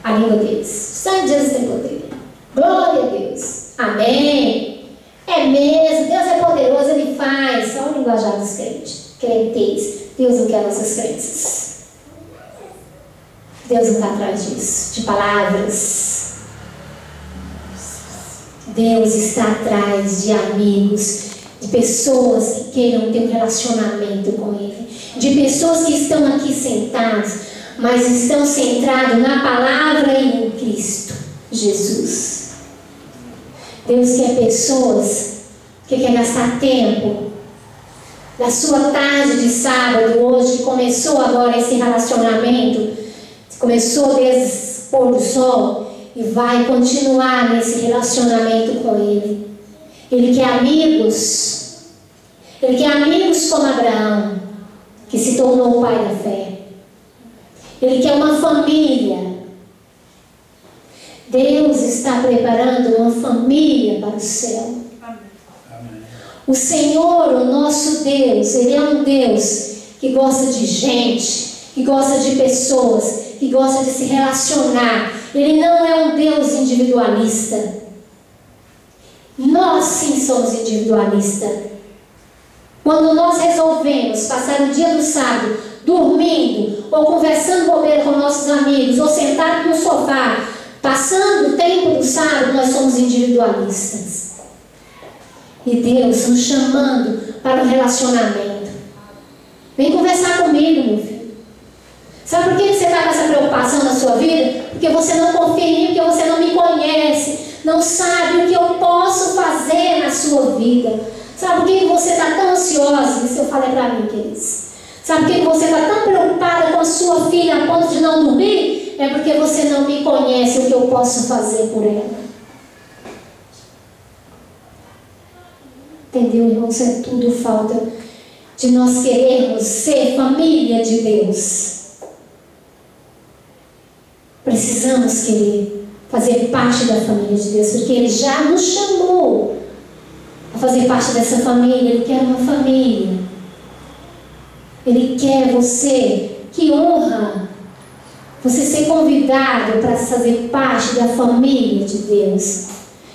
A língua deles. Só em Jesus tem poder. Glória a Deus. Amém. É mesmo, Deus é poderoso, Ele faz. Só o linguajar dos crentes. Crentez. Deus não quer nossas crenças. Deus não está atrás disso. De palavras. Deus está atrás de amigos, de pessoas que queiram ter um relacionamento com Ele, de pessoas que estão aqui sentadas, mas estão centrados na palavra e em Cristo Jesus. Deus quer pessoas que querem gastar tempo da sua tarde de sábado hoje, que começou agora esse relacionamento, começou desde o pôr do sol, e vai continuar nesse relacionamento com Ele. Ele quer amigos. Ele quer amigos como Abraão, que se tornou o pai da fé. Ele quer uma família. Deus está preparando uma família para o céu. Amém. O Senhor, o nosso Deus, Ele é um Deus que gosta de gente, que gosta de pessoas, que gosta de se relacionar. Ele não é um Deus individualista. Nós sim somos individualistas. Quando nós resolvemos passar o dia do sábado dormindo, ou conversando bobeira com nossos amigos, ou sentado no sofá, passando o tempo do sábado, nós somos individualistas. E Deus nos chamando para um relacionamento. Vem conversar comigo, meu filho. Sabe por que você está com essa preocupação na sua vida? Porque você não confia em mim, porque você não me conhece, não sabe o que eu posso fazer na sua vida. Sabe por que você está tão ansiosa? Isso eu falei para mim, queridos. Sabe por que você está tão preocupada com a sua filha a ponto de não dormir? É porque você não me conhece, o que eu posso fazer por ela. Entendeu, irmãos? É tudo falta de nós querermos ser família de Deus. Precisamos querer fazer parte da família de Deus, porque Ele já nos chamou a fazer parte dessa família. Ele quer uma família. Ele quer você. Que honra você ser convidado para fazer parte da família de Deus.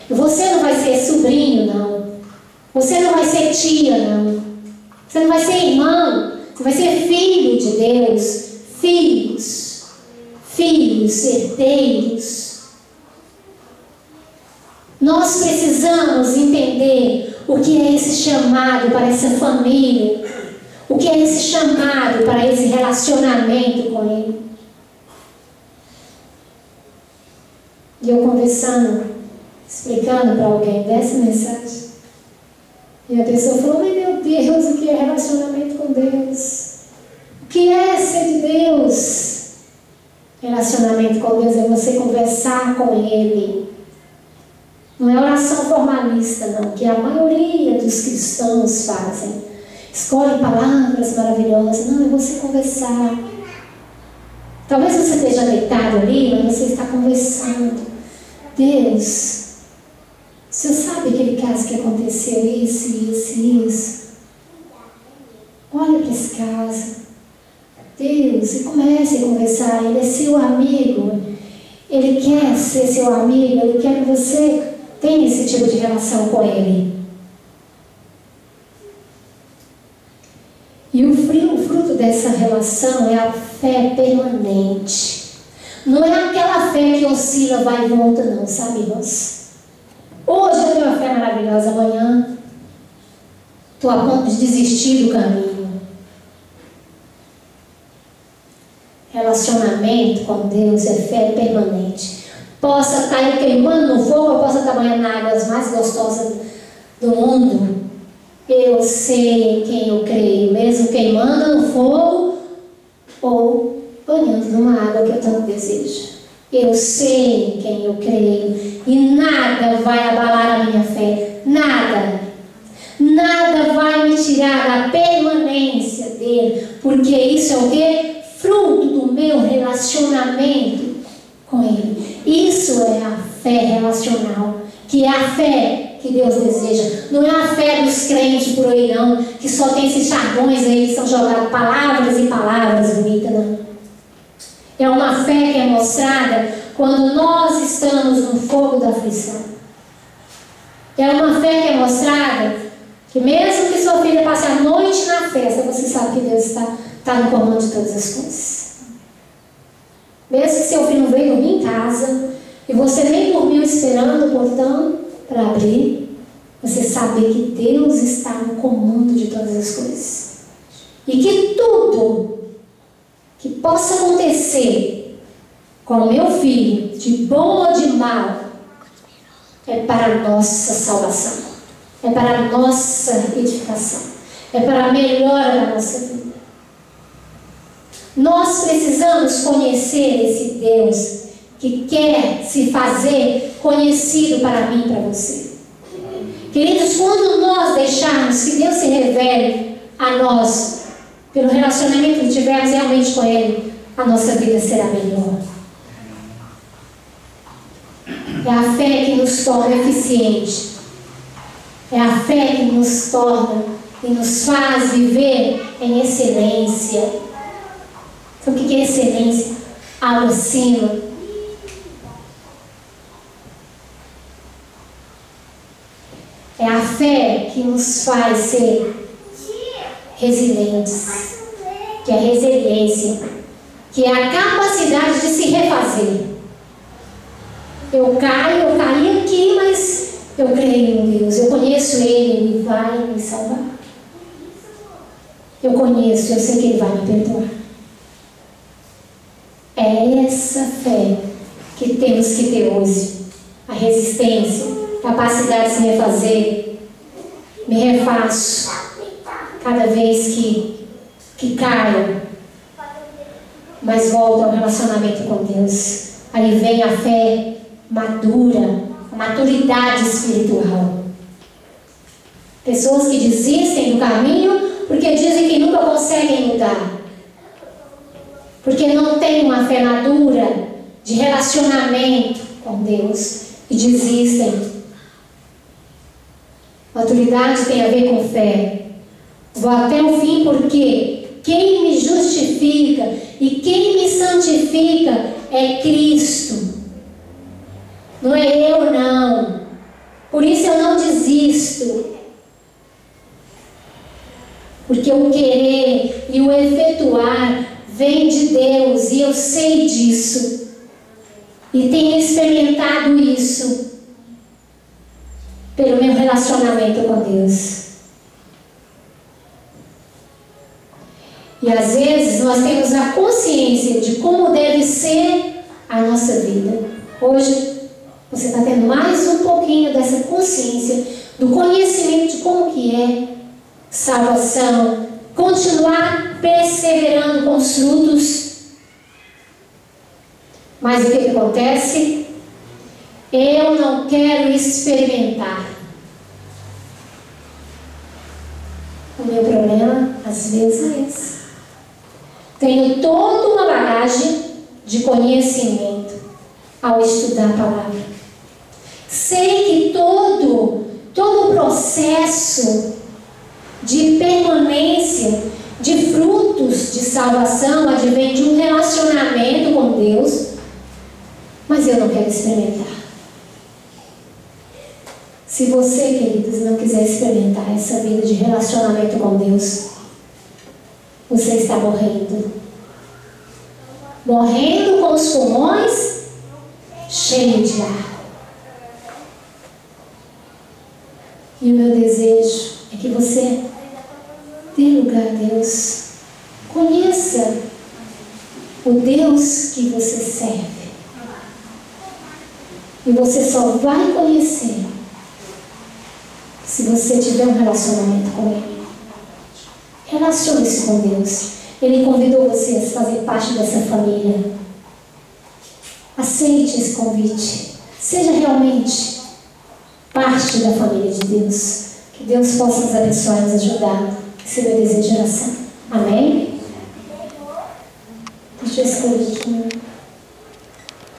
Você não vai ser sobrinho, não. Você não vai ser tia, não. Você não vai ser irmão. Você vai ser filho de Deus. Filhos, herdeiros. Nós precisamos entender o que é esse chamado para essa família. O que é esse chamado para esse relacionamento com Ele. E eu conversando, explicando para alguém dessa mensagem. E a pessoa falou, mas meu Deus, o que é relacionamento com Deus? O que é ser de Deus? Relacionamento com Deus é você conversar com Ele. Não é oração formalista, não, que a maioria dos cristãos fazem. Escolhem palavras maravilhosas. Não, é você conversar. Talvez você esteja deitado ali, mas você está conversando. Deus, o Senhor sabe aquele caso que aconteceu, isso. Olha para esse caso. Deus, e comece a conversar. Ele é seu amigo. Ele quer ser seu amigo. Ele quer que você tenha esse tipo de relação com Ele. E o fruto dessa relação é a fé permanente. Não é aquela fé que oscila, vai e volta, não, sabe, irmãos? Hoje eu tenho uma fé maravilhosa, amanhã estou a ponto de desistir do caminho. Relacionamento com Deus é fé permanente. Possa estar queimando no fogo, ou possa estar banhando na água mais gostosa do mundo. Eu sei em quem eu creio, mesmo queimando no fogo ou banhando numa água que eu tanto desejo. Eu sei em quem eu creio e nada vai abalar a minha fé. Nada vai me tirar da permanência dele, porque isso é o quê? Fruto do meu relacionamento com Ele. Isso é a fé relacional, que é a fé que Deus deseja. Não é a fé dos crentes por aí, não, que só tem esses jargões aí, que são jogados palavras e palavras bonitas, não. É uma fé que é mostrada quando nós estamos no fogo da aflição. É uma fé que é mostrada que mesmo que sua filha passe a noite na festa, você sabe que Deus está no comando de todas as coisas. Mesmo que seu filho não veio dormir em casa e você nem dormiu esperando o portão para abrir, você sabe que Deus está no comando de todas as coisas. E que tudo que possa acontecer com o meu filho, de bom ou de mal, é para a nossa salvação, é para a nossa edificação, é para a melhora da nossa vida. Nós precisamos conhecer esse Deus que quer se fazer conhecido para mim e para você. Queridos, quando nós deixarmos que Deus se revele a nós, pelo relacionamento que tivermos realmente com Ele, a nossa vida será melhor. É a fé que nos torna eficiente. É a fé que nos torna e nos faz viver em excelência. Sabe o que é excelência? Algo acima. É a fé que nos faz ser resilientes, que é a resiliência, que é a capacidade de se refazer. Eu caí aqui, mas eu creio em Deus, eu conheço Ele, Ele vai me salvar. Eu conheço, eu sei que Ele vai me perdoar. É essa fé que temos que ter hoje. A resistência, capacidade de se refazer. Me refaço cada vez que caio, mas volto ao relacionamento com Deus. Aí vem a fé madura, a maturidade espiritual. Pessoas que desistem do caminho porque dizem que nunca conseguem mudar. Porque não tem uma fé madura de relacionamento com Deus e desistem. Maturidade tem a ver com fé. Vou até o fim porque quem me justifica e quem me santifica é Cristo. Não é eu, não. Por isso eu não desisto. Porque o querer e o efetuar vem de Deus e eu sei disso. E tenho experimentado isso pelo meu relacionamento com Deus. E às vezes nós temos a consciência de como deve ser a nossa vida. Hoje você está tendo mais um pouquinho dessa consciência, do conhecimento de como que é salvação, continuar perseverando com os frutos. Mas o que acontece? Eu não quero experimentar. O meu problema, às vezes, é esse. Tenho toda uma bagagem de conhecimento ao estudar a palavra. Sei que todo o processo de permanência, de frutos de salvação, advém de um relacionamento com Deus, mas eu não quero experimentar. Se você, queridos, não quiser experimentar essa vida de relacionamento com Deus, você está morrendo. Morrendo com os pulmões cheios de ar. E o meu desejo é que você dê lugar a Deus. Conheça o Deus que você serve. E você só vai conhecer se você tiver um relacionamento com Ele. Relacione-se com Deus. Ele convidou você a fazer parte dessa família. Aceite esse convite. Seja realmente parte da família de Deus. Que Deus possa nos abençoar e nos ajudar. Esse é o meu desejo de oração. Amém? Deixa eu escolher aqui.